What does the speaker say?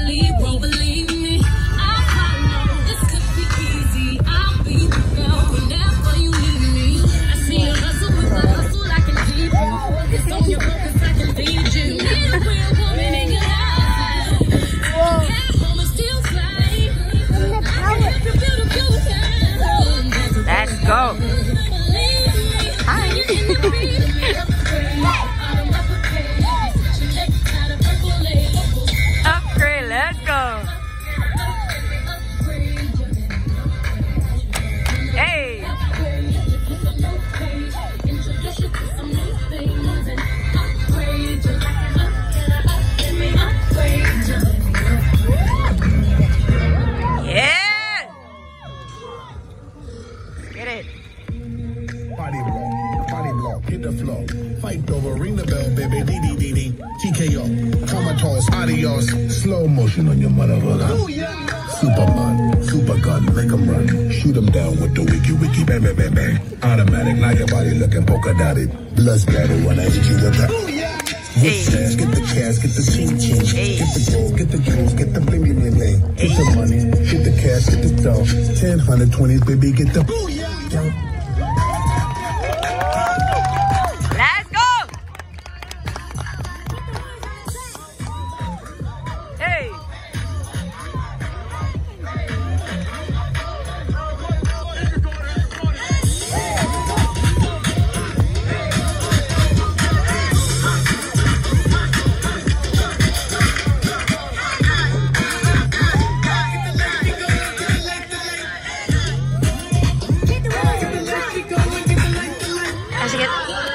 lead, won't believe me. I know this could be easy. I'll be the girl whenever you need me. I see you hustle with the hustle, I can keep you. It's on your focus, I can feed you. Need a real woman in your life. At home and still fly. I can help you build a future. Let's go. Upgrade, let's go. Hey. Yeah. Get it. Body block, hit the floor. Fight over, ring the bell, baby. D-D-D-D. TKO, comatose, adios. Slow motion on your motherfucker. Ooh, yeah. Superman, super gun, make 'em run. Shoot 'em down with the wiki, bang, bang, bang, bang. Automatic, now your body looking polka dotted. Blood splatter when I hit you with the. Ooh, yeah. Get fast, get the cash, get the ching ching. Get the gold, get the jewels, get the bling bling bling. Get the money, get the cash, get the dough. 10, 100, 20, baby, get the. Ooh, yeah. How's it get?